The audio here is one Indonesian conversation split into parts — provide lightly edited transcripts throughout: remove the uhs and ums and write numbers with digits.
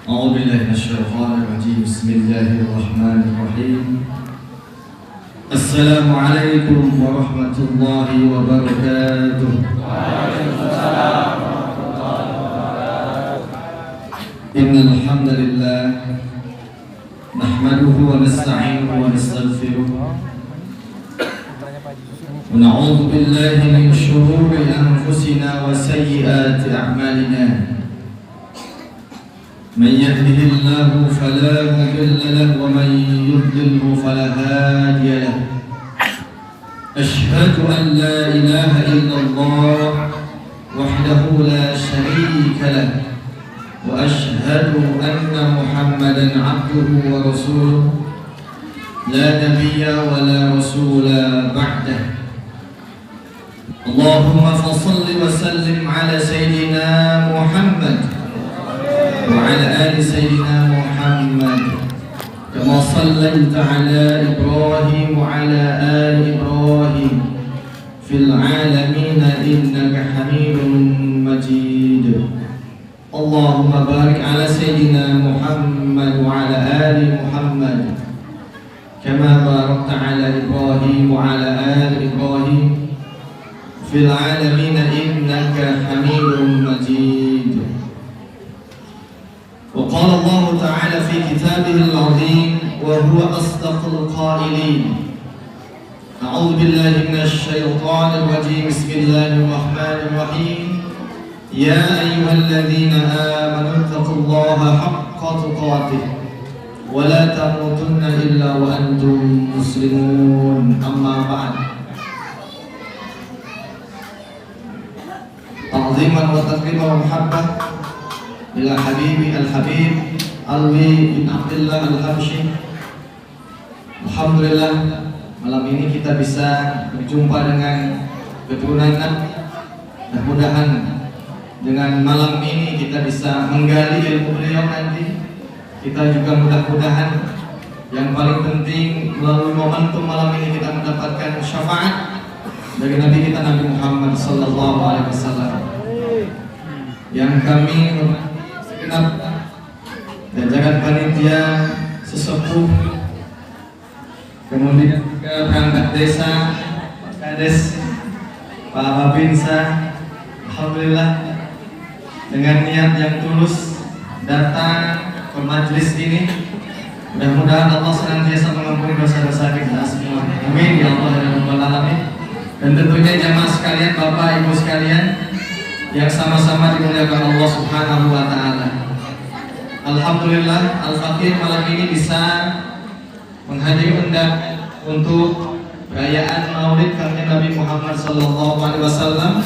أعوذ بالله من الشيطان الرجيم بسم الله الرحمن الرحيم السلام عليكم ورحمة الله وبركاته. وعليكم السلام ورحمة الله وبركاته. إن الحمد لله نحمده ونستعينه ونستغفره ونعوذ بالله من شرور أنفسنا وسيئات أعمالنا. من يهده الله فلا مضل له ومن يضلله فلا هادي له. أشهد أن لا إله إلا الله وحده لا شريك له وأشهد أن محمدا عبده ورسوله لا نبي ولا رسول بعده. اللهم فصل وسلم على سيدنا محمد وعلى آل سيدنا محمد كما صليت على إبراهيم وعلى آل إبراهيم في العالمين إنك حميد مجيد. اللهم بارك على سيدنا محمد وعلى آل محمد كما باركت على إبراهيم وعلى آل إبراهيم في العالمين إنك حميد مجيد. وقال الله تعالى في كتابه العظيم وهو أصدق القائلين: أعوذ بالله من الشيطان الرجيم بسم الله الرحمن الرحيم يا أيها الذين آمنوا اتقوا الله حق تقاته ولا تموتن إلا وأنتم مسلمون. أما بعد تعظيما وتكريما ومحبة ila Habibi al-Habib Alwi bin Abdullah al-Habsyi. Alhamdulillah malam ini kita bisa berjumpa dengan keturunan. Mudah-mudahan dengan malam ini kita bisa menggali ilmu beliau nanti. Kita juga mudah-mudahan yang paling penting melalui momentum malam ini kita mendapatkan syafaat dari Nabi kita Nabi Muhammad sallallahu alaihi wasallam yang kami dan jagat panitia sesepuh, kemudian juga perangkat desa, kades, Pak Babinsa, alhamdulillah dengan niat yang tulus datang ke majelis ini. Mudah-mudahan Allah senantiasa mengampuni dosa-dosa kita semua. Amin ya Allah ya Rabbal Alamin. Dan tentunya jamaah sekalian, Bapak Ibu sekalian yang sama-sama dimuliakan Allah Subhanahu wa taala. Alhamdulillah Al-Fakir malam ini bisa menghadiri undangan untuk perayaan Maulid Kanjeng Nabi Muhammad sallallahu alaihi wasallam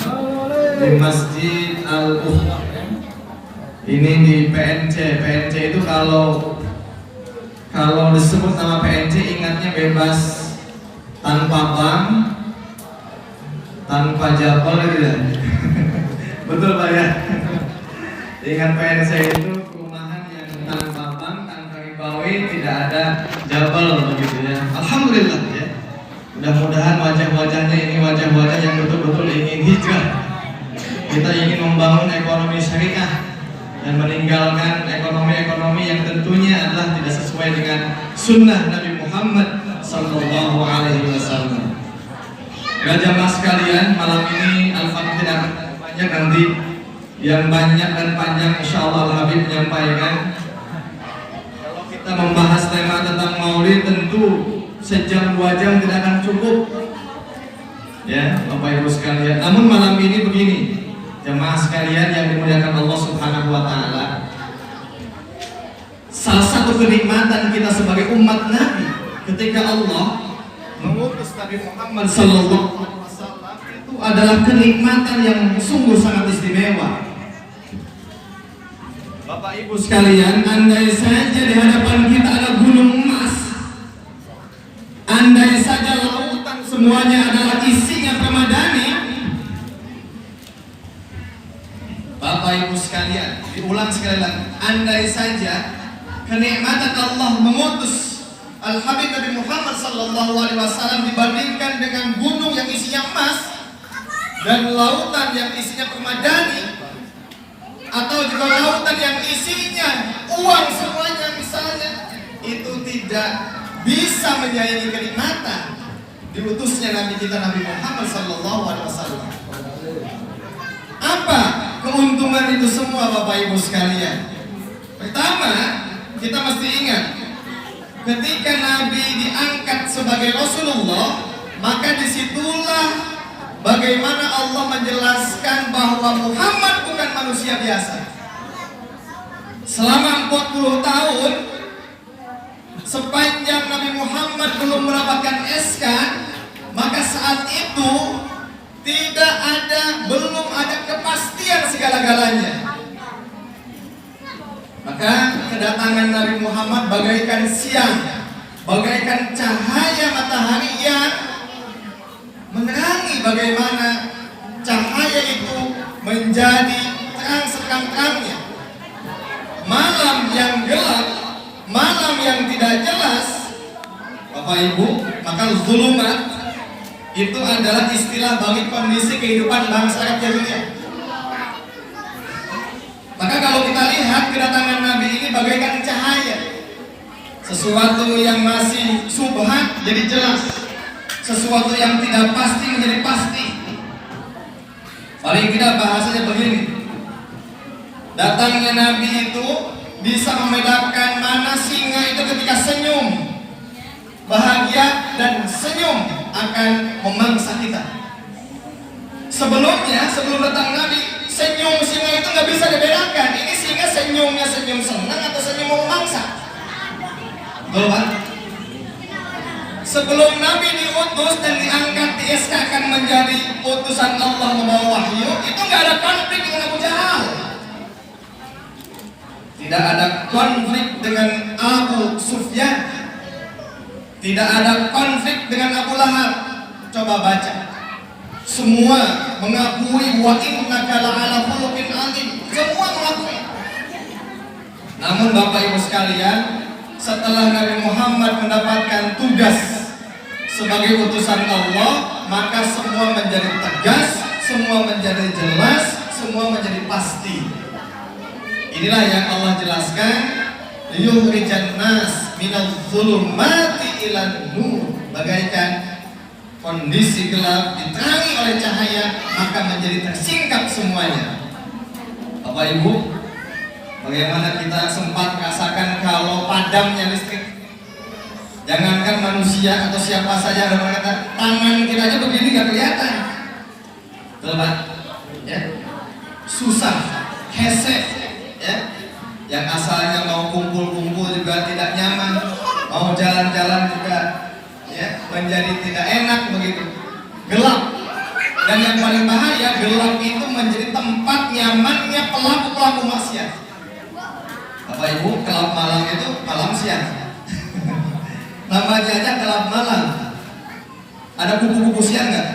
di Masjid Al-Ufq. Ini di PNC. PNC itu kalau disebut nama PNC ingatnya bebas, tanpa bank, tanpa jabal gitu ya. Betul Pak ya. Ingat PNC itu perumahan yang tanpa bank, tanpa ribawi, tidak ada jabal begitu ya. Alhamdulillah ya. Mudah-mudahan wajah-wajahnya ini wajah-wajah yang betul-betul ingin hijrah. Kita ingin membangun ekonomi syariah dan meninggalkan ekonomi-ekonomi yang tentunya adalah tidak sesuai dengan sunnah Nabi Muhammad sallallahu alaihi wasallam. Jamaah sekalian, malam ini Al-Fakir akan nanti yang banyak dan panjang insyaallah Al-Habib menyampaikan. Kalau kita membahas tema tentang Maulid tentu sejam 2 jam tidak akan cukup ya Bapak Ibu sekalian. Namun malam ini begini jemaah sekalian yang dimuliakan Allah Subhanahu wa taala, salah satu kenikmatan kita sebagai umat Nabi ketika Allah mengutus Nabi Muhammad sallallahu alaihi wasallam itu adalah kenikmatan yang sungguh sangat istimewa. Bapak Ibu sekalian, andai saja di hadapan kita ada gunung emas, andai saja lautan semuanya adalah isinya permadani. Bapak Ibu sekalian, diulang sekali lagi, andai saja kenikmatan Allah mengutus Al-Habib Nabi Muhammad sallallahu alaihi wasallam dibandingkan dengan gunung yang isinya emas dan lautan yang isinya permadani, atau juga lautan yang isinya uang semuanya misalnya, itu tidak bisa menyaingi kenikmatan diutusnya Nabi kita Nabi Muhammad SAW. Apa keuntungan itu semua Bapak Ibu sekalian? Pertama, kita mesti ingat, ketika Nabi diangkat sebagai Rasulullah, maka disitulah bagaimana Allah menjelaskan bahwa Muhammad bukan manusia biasa. Selama 40 tahun, sepanjang Nabi Muhammad belum mendapatkan SK, maka saat itu belum ada kepastian segala-galanya. Maka kedatangan Nabi Muhammad bagaikan siang, bagaikan cahaya matahari yang menerangi bagaimana cahaya itu menjadi terang seterang-terangnya. Malam yang gelap, malam yang tidak jelas, Bapak Ibu, maka zulumat itu adalah istilah bagi kondisi kehidupan bangsa Arab jahiliyah. Maka kalau kita lihat kedatangan Nabi ini bagaikan cahaya, sesuatu yang masih subhat jadi jelas, sesuatu yang tidak pasti menjadi pasti. Paling tidak bahasanya begini, datangnya Nabi itu bisa membedakan mana singa itu ketika senyum bahagia dan senyum akan memangsa kita. Sebelumnya, sebelum datang Nabi, senyum singa itu nggak bisa dibedakan. Ini singa senyumnya senyum senang atau senyum mau memangsa. Betul Pak? Sebelum Nabi diutus dan diangkat diiskakan menjadi utusan Allah membawa wahyu, itu nggak ada konflik dengan Abu Jahal. Tidak ada konflik dengan Abu Sufyan. Tidak ada konflik dengan Abu Lahab. Coba baca. Semua mengakui wa innaka la'ala khuluqin 'adzim. Semua mengakui. Namun Bapak Ibu sekalian, setelah Nabi Muhammad mendapatkan tugas sebagai utusan Allah, maka semua menjadi tegas, semua menjadi jelas, semua menjadi pasti. Inilah yang Allah jelaskan, liyukhrijan nas minadh dhulumati ilan nur, bagaikan kondisi gelap diterangi oleh cahaya, maka menjadi tersingkap semuanya. Bapak Ibu, bagaimana kita sempat merasakan kalau padamnya listrik? Jangankan manusia atau siapa saja, ada berkata tangan kita aja begini gak kelihatan. Betul Pak? Ya. Susah, hesek, ya. Yang asalnya mau kumpul-kumpul juga tidak nyaman, mau jalan-jalan juga ya menjadi tidak enak begitu. Gelap. Dan yang paling bahaya, gelap itu menjadi tempat nyamannya pelaku-pelaku maksiat. Bapak Ibu, gelap malam itu malam siang. Namanya aja gelap malam. Ada kupu-kupu siang nggak?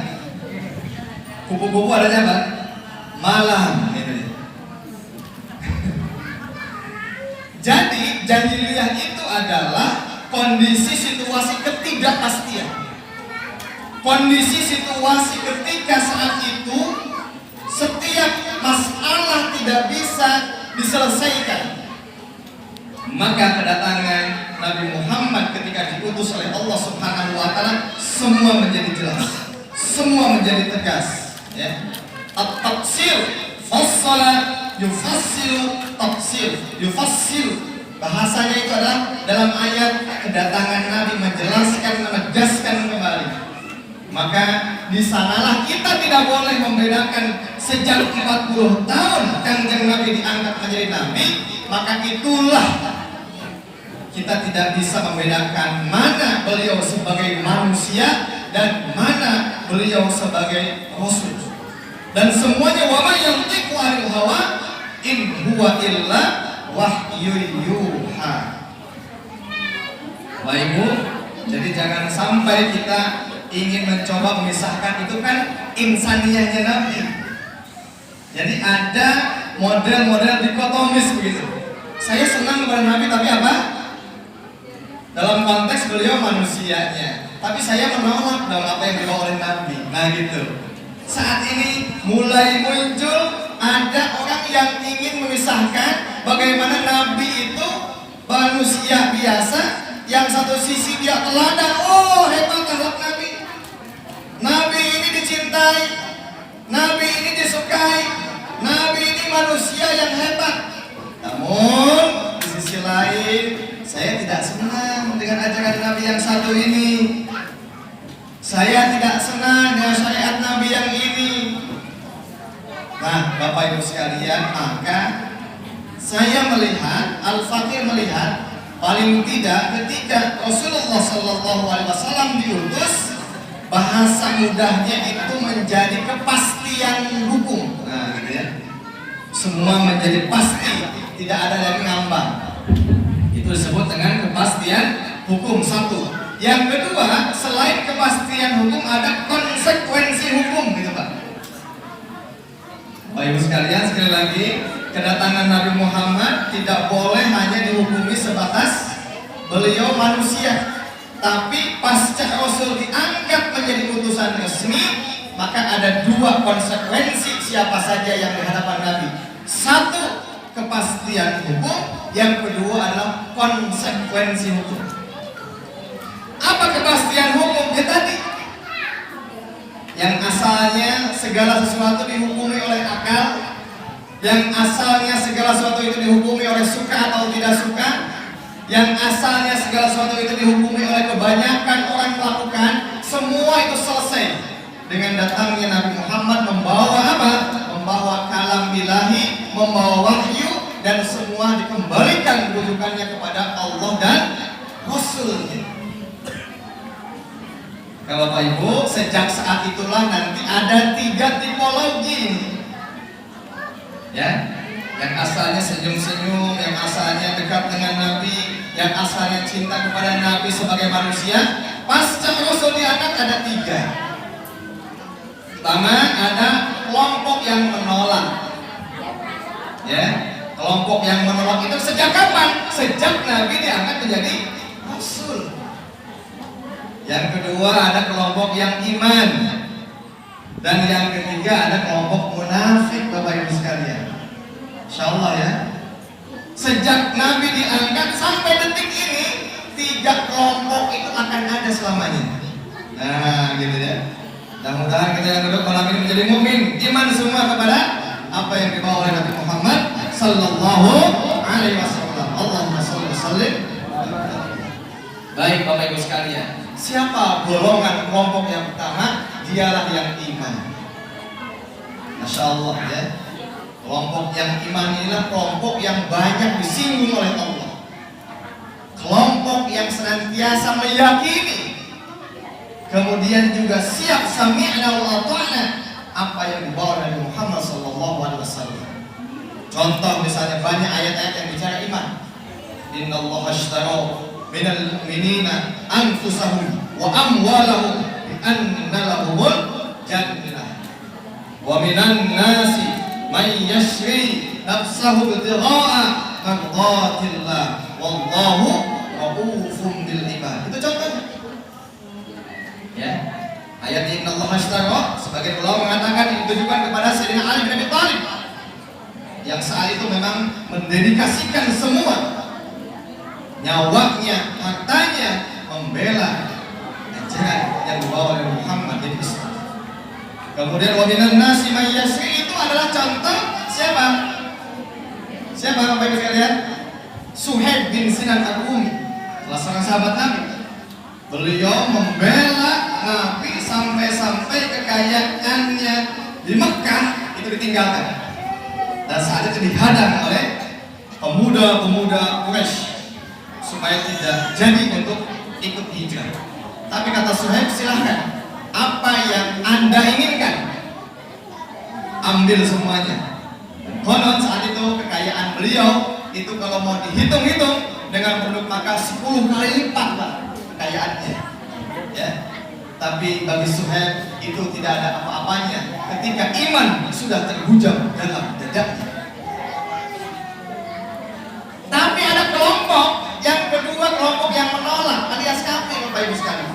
Kupu-kupu adanya apa? Malam. Jadi jahiliyah itu adalah kondisi situasi ketidakpastian. Kondisi situasi ketika saat itu setiap masalah tidak bisa diselesaikan. Maka kedatangan Nabi Muhammad ketika diutus oleh Allah Subhanahu wa taala, semua menjadi jelas, semua menjadi tegas, ya. At-tafsir, fassala yufassilu tafsir, yufassilu. Bahasanya itu adalah dalam ayat kedatangan Nabi menjelaskan, menegaskan kembali. Maka di sanalah kita tidak boleh membedakan sejak 40 tahun Kanjeng Nabi diangkat menjadi Nabi, maka itulah kita tidak bisa membedakan mana beliau sebagai manusia dan mana beliau sebagai Rasul. Dan semuanya wa may yantiqu 'anil hawa in huwa illa wahyu yuha. Bapak Ibu, jadi jangan sampai kita ingin mencoba memisahkan, itu kan insaniyahnya Nabi. Jadi ada model-model dikotomis begitu. Saya senang kepada Nabi tapi apa? Dalam konteks beliau manusianya, tapi saya menolak dalam apa yang dibawa oleh Nabi. Nah gitu. Saat ini mulai muncul ada orang yang ingin memisahkan bagaimana Nabi itu manusia biasa, yang satu sisi dia teladan, oh hebat akhlak Nabi. Nabi ini dicintai, Nabi ini disukai, Nabi ini manusia yang hebat. Namun di sisi lain, saya tidak senang dengan ajaran Nabi yang satu ini. Saya tidak senang dengan syariat Nabi yang ini. Nah, Bapak Ibu sekalian, maka saya melihat, Al-Fakir melihat, paling tidak ketika Rasulullah SAW diutus, bahasa mudahnya itu menjadi kepastian hukum. Nah, gitu ya. Semua menjadi pasti, tidak ada yang ngambang. Itu disebut dengan kepastian hukum, satu. Yang kedua, selain kepastian hukum ada konsekuensi hukum, gitu Pak. Bapak Ibu sekalian, sekali lagi, kedatangan Nabi Muhammad tidak boleh hanya dihukumi sebatas beliau manusia. Tapi pasca Rasul diangkat menjadi utusan resmi, maka ada dua konsekuensi siapa saja yang di hadapan Nabi. Satu, kepastian hukum. Yang kedua adalah konsekuensi hukum. Apa kepastian hukum? Ya tadi, yang asalnya segala sesuatu dihukumi oleh akal, yang asalnya segala sesuatu itu dihukumi oleh suka atau tidak suka, yang asalnya segala sesuatu itu dihukumi oleh kebanyakan orang melakukan, semua itu selesai dengan datangnya Nabi Muhammad membawa apa? Membawa kalam ilahi, membawa wahyu, dan semua dikembalikan rujukannya kepada Allah dan Rasulnya. Kalau Bapak Ibu, sejak saat itulah nanti ada 3 tipologi, ya, yang asalnya senyum-senyum, yang asalnya dekat dengan Nabi, yang asalnya cinta kepada Nabi sebagai manusia. Pasca Rasul diangkat ada 3. Pertama, ada kelompok yang menolak, ya, kelompok yang menolak itu sejak kapan? Sejak Nabi diangkat menjadi Rasul. Yang kedua ada kelompok yang iman, dan yang ketiga ada kelompok munafik, Bapak Ibu sekalian. Insyaallah ya. Sejak Nabi diangkat sampai detik ini, 3 kelompok itu akan ada selamanya. Nah, gitu ya. Mudah-mudahan kita yang duduk malam ini menjadi mukmin, iman semua kepada apa yang dibawa oleh Nabi Muhammad sallallahu alaihi wasallam. Allahumma shalli wa sallim. Baik Bapak Ibu sekalian, siapa golongan kelompok yang pertama? Dialah yang iman. Masya Allah ya. Kelompok yang iman inilah kelompok yang banyak disinggung oleh Allah. Kelompok yang senantiasa meyakini, kemudian juga siap sami'na wa ata'na apa yang dibawa Nabi Muhammad SAW. Contoh misalnya banyak ayat-ayat yang bicara iman. Innallaha ashtara minal mu'minina anfusahum wa amwalahum bi anna lahumul jannah wa minan nasi may yashri nafsahu ibtigha'a mardatillah wallahu raufun bil ibad. Itu contohnya. Ya. Ayat innallaha ashtara sebagian ulama mengatakan ditujukan kepada Sayyidina Ali bin Abi Thalib yang saat itu memang mendedikasikan semua nyawanya, hartanya membela ajaran yang dibawa oleh Muhammad bin Islam. Kemudian wa minan nasi may yashri itu adalah contoh siapa? Siapa Bapak Ibu sekalian? Suhaib bin Sinan Ar-Rumi, salah seorang sahabat Nabi. Beliau membela Nabi sampai-sampai kekayaannya di Mekah itu ditinggalkan. Dan saat itu dihadang oleh pemuda-pemuda Quraisy supaya tidak jadi untuk ikut hijrah. Tapi kata Suhaib, silahkan, apa yang Anda inginkan, ambil semuanya. Konon saat itu kekayaan beliau itu kalau mau dihitung-hitung dengan penduduk Makkah 10 kali lipat Pak kekayaannya. Ya. Tapi bagi Suhaib itu tidak ada apa-apanya ketika iman sudah terhujam dalam dadanya. Tapi ada kelompok yang kedua, kelompok yang menolak alias kafir Bapak Ibu sekalian.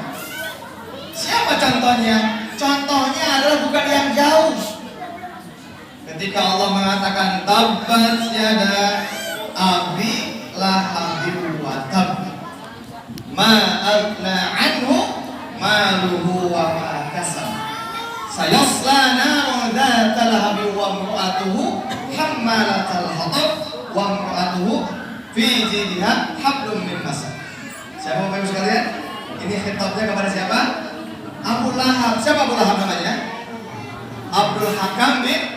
Siapa contohnya? Contohnya adalah bukan yang jauh. Ketika Allah mengatakan tabbat yada abi lahabin wa tab, ma aghna anhu maluhu wa ma kasab, sayasla naran dzata lahabin wa imra'atuhu hammalatal hatab wa imra'atuhu fi jidha hablum min masad. Siapa Bapak Ibu sekalian? Ini khitabnya kepada siapa? Abu Lahab. Siapa Abu Lahab namanya? Abdul Hakam bin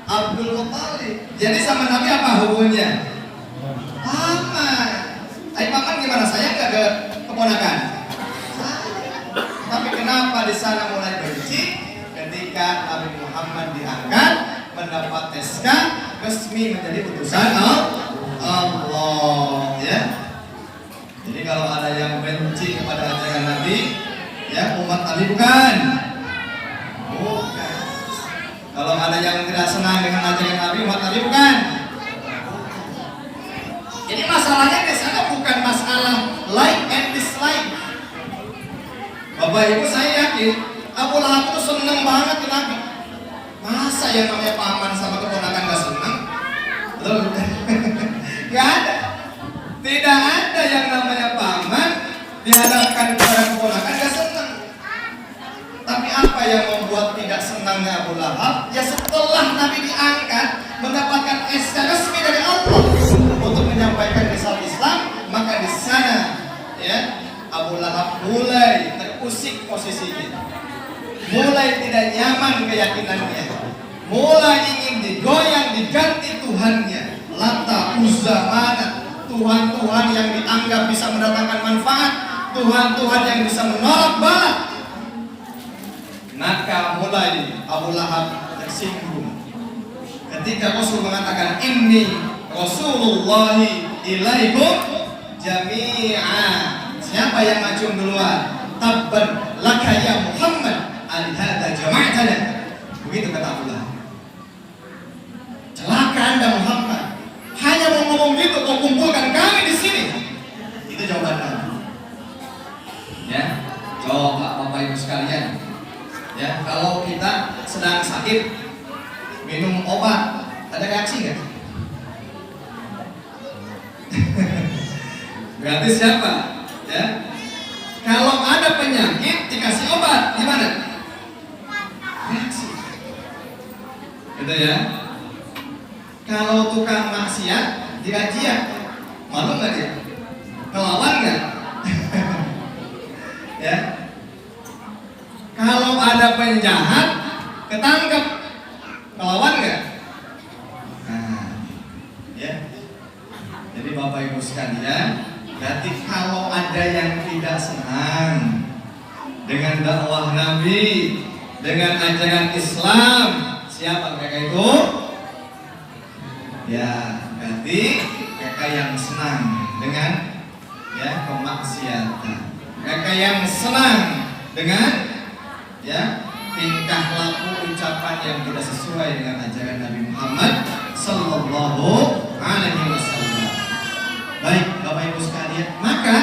Abdul Muttalib. Jadi sama Nabi apa hubungannya? Paman. Paman gimana? Saya nggak ke keponakan. Tapi kenapa di sana mulai benci? Ketika Nabi Muhammad diangkat, mendapat SK, resmi menjadi utusan Allah. Ya. Jadi kalau ada yang benci kepada ajaran Nabi, ya umat Nabi bukan. Bukan. Kalau ada yang tidak senang dengan ajaran Nabi, umat Nabi bukan. Jadi masalahnya di sana bukan masalah like and dislike. Bapak Ibu, saya yakin Abu Lahab itu senang banget ke Nabi. Masa yang namanya paman sama keponakan gak senang? Betul? Gak ada. Tidak ada yang namanya paman dihadapkan kepada keponakan gak senang. Tapi apa yang membuat tidak senangnya Abu Lahab? Ya setelah Nabi diangkat, mendapatkan SK resmi dari Allah untuk menyampaikan risalah Islam, maka di sana ya Abu Lahab mulai terusik posisinya, mulai tidak nyaman keyakinannya, mulai ingin digoyang, diganti Tuhannya. Lata, Uzza, Manat, Tuhan-Tuhan yang dianggap bisa mendatangkan manfaat, Tuhan-Tuhan yang bisa menolak bala. Maka mulai Abu Lahab tersinggung ketika Rasul mengatakan inni Rasulullahi ilaikum jami'a. Siapa yang ngacung duluan? Tabban laka ya Muhammad alihada jama'atana. Begitu kata Abu Lahab. Celaka Anda Muhammad, hanya mau ngomong gitu kau kumpulkan kami di sini. Itu jawaban Nabi. Ya, coba Bapak Ibu sekalian. Ya, kalau kita sedang sakit minum obat, ada reaksi nggak? Berarti siapa? Ya, kalau ada penyakit dikasih obat, gimana? Reaksi. Gitu ya. Kalau tukang maksiat diajian, malu nggak dia? Ngelawan nggak? Ya. Kalau ada penjahat ketangkep, ngelawan nggak? Nah, ya. Jadi Bapak Ibu sekalian, berarti kalau ada yang tidak senang dengan dakwah Nabi, dengan ajaran Islam, siapa mereka itu? Ya, berarti mereka yang senang dengan ya kemaksiatan. Mereka yang senang dengan ya tingkah laku ucapan yang tidak sesuai dengan ajaran Nabi Muhammad sallallahu alaihi wasallam. Baik, Bapak Ibu sekalian, maka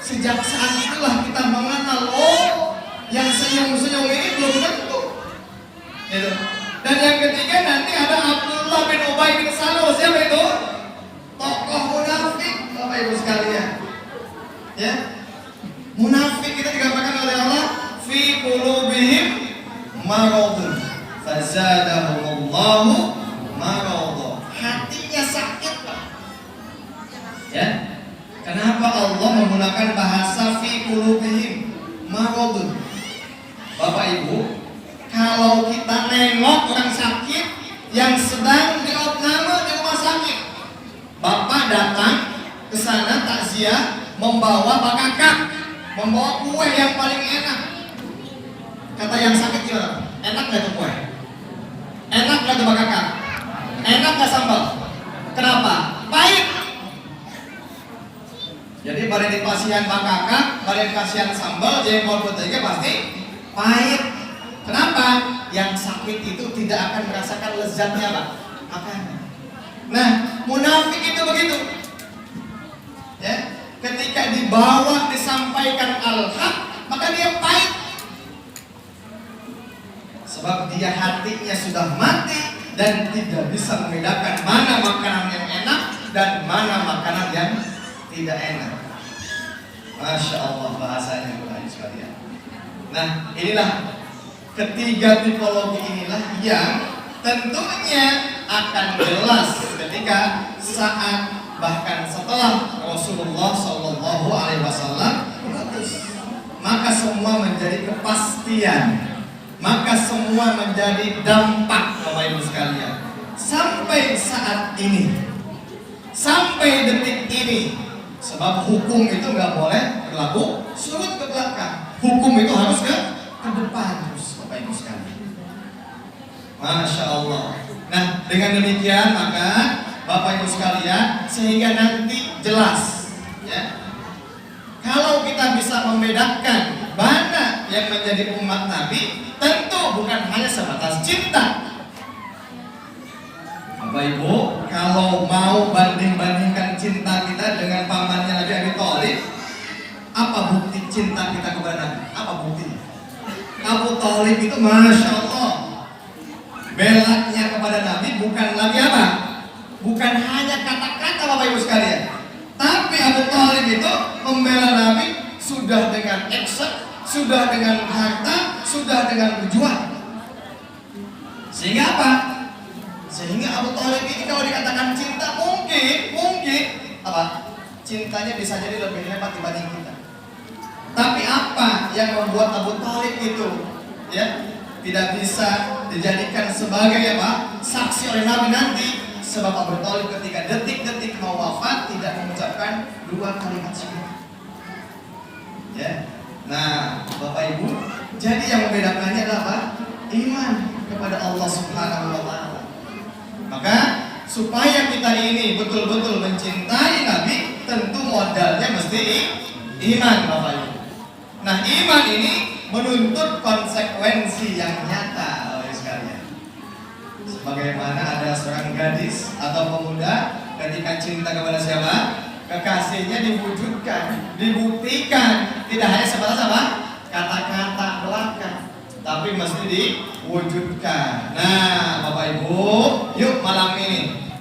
sejak saat itulah kita mengenal yang senyum-senyum ini belum tentu. Gitu. Dan yang ketiga nanti ada Abdullah bin Ubay bin Salul. Siapa itu? Tokoh munafik, Bapak Ibu sekalian. Ya. Munafik itu dikatakan oleh Allah fi qulubihim maradun fazadahumullahu marada. Hatinya sakit, Pak. Ya. Kenapa Allah menggunakan bahasa fi qulubihim maradun? Bapak Ibu, kalau kita nengok orang sakit yang sedang diopname di rumah sakit, Bapak datang ke sana takziah membawa bakakak, membawa kue yang paling enak. Kata yang sakit gimana? Enak gak tuh kue? Enak gak tuh bakakak? Enak gak sambal? Kenapa? Pahit. Jadi pada dipasihan bakakak, pada dipasihan sambal, jengkol putihnya pasti pahit. Kenapa? Yang sakit itu tidak akan merasakan lezatnya, Pak. Makanya. Nah, munafik itu begitu. Ya, ketika dibawa disampaikan al-haq, maka dia pahit. Sebab dia hatinya sudah mati, dan tidak bisa membedakan mana makanan yang enak dan mana makanan yang tidak enak. Masya Allah bahasanya Bapak Ibu sekalian. Nah, inilah ketiga tipologi inilah yang tentunya akan jelas ketika saat bahkan setelah Rasulullah Shallallahu Alaihi Wasallam mengutus, maka semua menjadi kepastian, maka semua menjadi dampak Bapak Ibu sekalian sampai saat ini, sampai detik ini. Sebab hukum itu nggak boleh berlaku surut ke belakang, hukum itu harus ke depan terus Bapak Ibu sekalian. Masya Allah. Nah, dengan demikian maka Bapak Ibu sekalian sehingga nanti jelas ya. Kalau kita bisa membedakan mana yang menjadi umat Nabi, tentu bukan hanya sebatas cinta. Bapak Ibu, kalau mau banding-bandingkan cinta kita dengan pamannya Nabi Abi Thalib, apa bukti cinta kita kepada Nabi? Apa buktinya? Abu Thalib itu Masya Allah, belanya kepada Nabi bukan lagi apa? Bukan hanya kata-kata Bapak Ibu sekalian, tapi Abu Thalib itu membela Nabi sudah dengan action, sudah dengan harta, sudah dengan berjuang. Sehingga apa? Sehingga Abu Thalib ini kalau dikatakan cinta mungkin apa? Cintanya bisa jadi lebih hebat dibanding kita. Tapi apa yang membuat Abu Thalib itu ya tidak bisa dijadikan sebagai apa? Saksi oleh Nabi nanti? Sebab Abu Thalib ketika detik-detik mau wafat tidak mengucapkan 2 kalimat syahadat. Ya. Nah, Bapak Ibu, jadi yang membedakannya adalah apa? Iman kepada Allah Subhanahu wa taala. Maka supaya kita ini betul-betul mencintai Nabi, tentu modalnya mesti iman Bapak Ibu. Nah, iman ini menuntut konsekuensi yang nyata oleh sekalian. Sebagaimana ada seorang gadis atau pemuda ketika cinta kepada siapa? Kekasihnya diwujudkan, dibuktikan, tidak hanya sebatas apa? Kata-kata belaka, tapi mesti diwujudkan. Nah, Bapak Ibu, yuk malam ini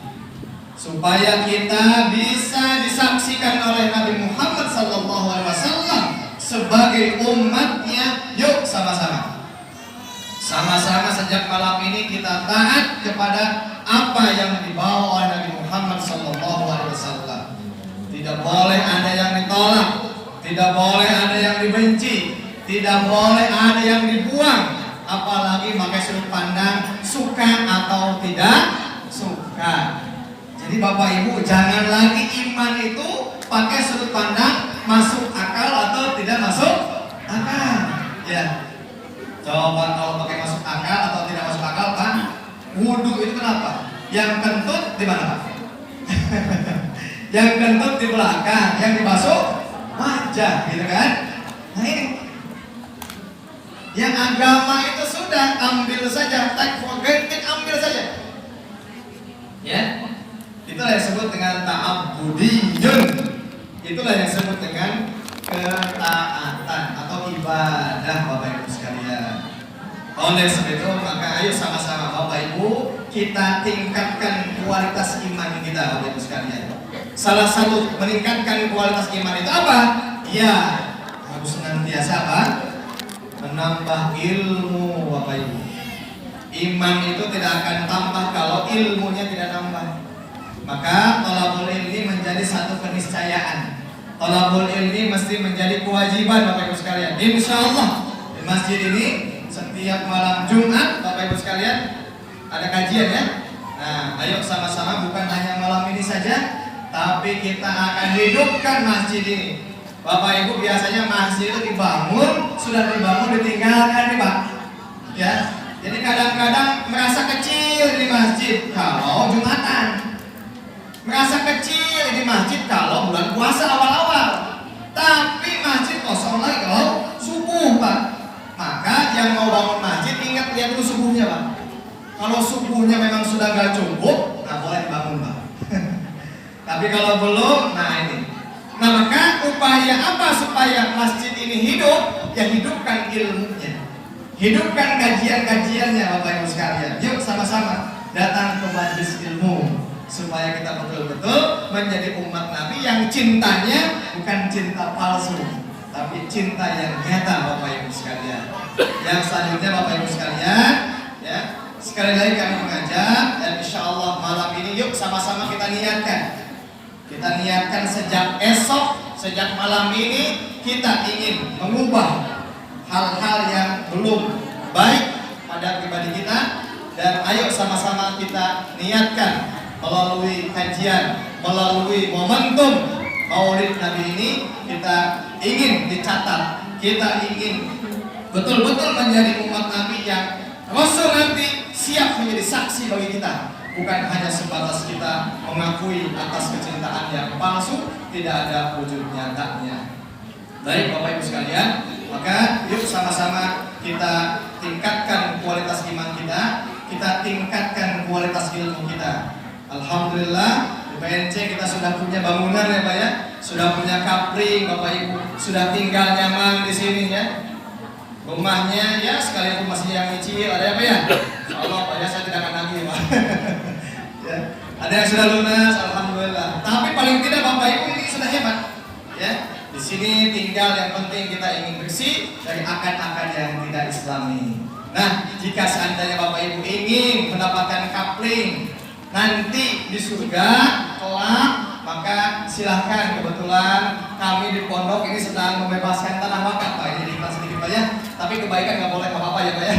supaya kita bisa disaksikan oleh Nabi Muhammad SAW sebagai umatnya, yuk sama-sama sejak malam ini kita taat kepada apa yang dibawa oleh Nabi Muhammad SAW. Tidak boleh ada yang ditolak, tidak boleh ada yang dibenci, tidak boleh ada yang dibuang, apalagi pakai sudut pandang suka atau tidak suka. Jadi Bapak Ibu jangan lagi iman itu pakai sudut pandang masuk akal atau tidak masuk akal. Ya. Coba kalau pakai masuk akal atau tidak masuk akal, Pak. Wudhu itu kenapa? Yang kentut di mana, Pak? Yang kentut di belakang, yang dibasuh wajah, gitu kan? Nah ini. Yang agama itu sudah ambil saja, take for granted, ambil saja. Ya. Itulah yang disebut dengan ta'abbudiyun. Itulah yang disebut dengan ketaatan atau ibadah Bapak Ibu sekalian. Oleh sebab itu maka ayo sama-sama Bapak Ibu kita tingkatkan kualitas iman kita Bapak Ibu sekalian. Salah satu meningkatkan kualitas iman itu apa? Ya harus senantiasa apa? Menambah ilmu Bapak Ibu. Iman itu tidak akan tambah kalau ilmunya tidak tambah. Maka thalabul ilmi menjadi satu keniscayaan. Thalabul ilmi mesti menjadi kewajiban Bapak Ibu sekalian. Insyaallah di masjid ini setiap malam Jumat Bapak Ibu sekalian ada kajian ya. Nah, ayo sama-sama bukan hanya malam ini saja, tapi kita akan hidupkan masjid ini. Bapak Ibu biasanya masjid itu dibangun, sudah dibangun ditinggalkan nih Pak. Ya. Jadi kadang-kadang merasa kecil di masjid kalau Jumatan. Merasa kecil di masjid kalau bulan puasa awal-awal. Tapi masjid kosong lagi kalau subuh Pak. Maka yang mau bangun masjid ingat lihat dulu subuhnya Pak. Kalau subuhnya memang sudah gak cukup, nah boleh dibangun Pak. Tapi kalau belum, nah ini. Nah maka upaya apa supaya masjid ini hidup? Ya hidupkan ilmunya. Hidupkan kajian-kajiannya Bapak Ibu sekalian. Yuk sama-sama. datang ke majelis ilmu supaya kita betul-betul menjadi umat Nabi yang cintanya bukan cinta palsu, tapi cinta yang nyata, Bapak Ibu sekalian. Yang selanjutnya Bapak Ibu sekalian, ya, sekali lagi kami mengajak dan insya Allah malam ini yuk sama-sama kita niatkan. Kita niatkan sejak esok, sejak malam ini kita ingin mengubah hal-hal yang belum baik pada pribadi kita, dan ayo sama-sama kita niatkan melalui kajian, melalui momentum Maulid Nabi ini kita ingin dicatat, kita ingin betul-betul menjadi umat Nabi yang Rasul nanti siap menjadi saksi bagi kita, bukan hanya sebatas kita mengakui atas kecintaan yang palsu, tidak ada wujud nyatanya. Baik Bapak Ibu sekalian, maka yuk sama-sama kita tingkatkan kualitas iman kita tingkatkan kualitas ilmu kita. Alhamdulillah di PNC kita sudah punya bangunan ya Pak ya, sudah punya kapling Bapak Ibu, sudah tinggal nyaman di sini ya. Rumahnya ya sekalipun masih yang kecil ada apa ya? Allah Pak ya, saya tidak akan nagih Pak. Ya, ada yang sudah lunas, alhamdulillah. Tapi paling tidak Bapak Ibu ini sudah hebat ya. Di sini tinggal, yang penting kita ingin bersih dari akad-akad yang tidak Islami. Nah, jika seandainya Bapak Ibu ingin mendapatkan kapling nanti di surga kelak, maka silahkan. Kebetulan kami di pondok ini sedang membebaskan tanah wakaf Pak. Jadi ikhlas sedikit Pak ya. Tapi kebaikan nggak boleh apa-apa ya Pak ya.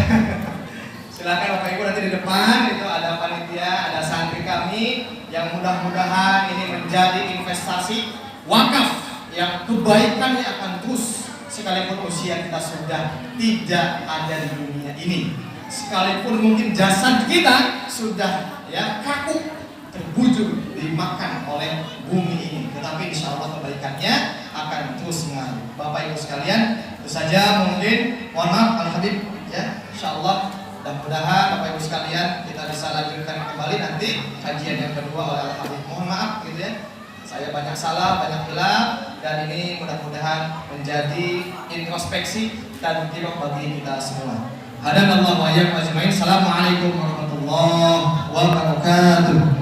Silahkan Bapak Ibu nanti di depan itu ada panitia, ada santri kami yang mudah-mudahan ini menjadi investasi wakaf yang kebaikannya akan terus sekalipun usia kita sudah tidak ada di dunia ini, sekalipun mungkin jasad kita sudah ya kaku terbujur dimakan oleh bumi ini, tetapi insya Allah kebaikannya akan terus mengalir. Bapak Ibu sekalian, itu saja mungkin. Mohon maaf Al Habib ya, insya Allah mudah-mudahan Bapak Ibu sekalian kita bisa lanjutkan kembali nanti kajian yang kedua oleh Al Habib. Mohon maaf gitu ya, saya banyak salah, banyak hilang, dan ini mudah-mudahan menjadi introspeksi dan tadbir bagi kita semua. Hadanallahu wa iyyakum ajmain. Assalamualaikum warahmatullahi wabarakatuh.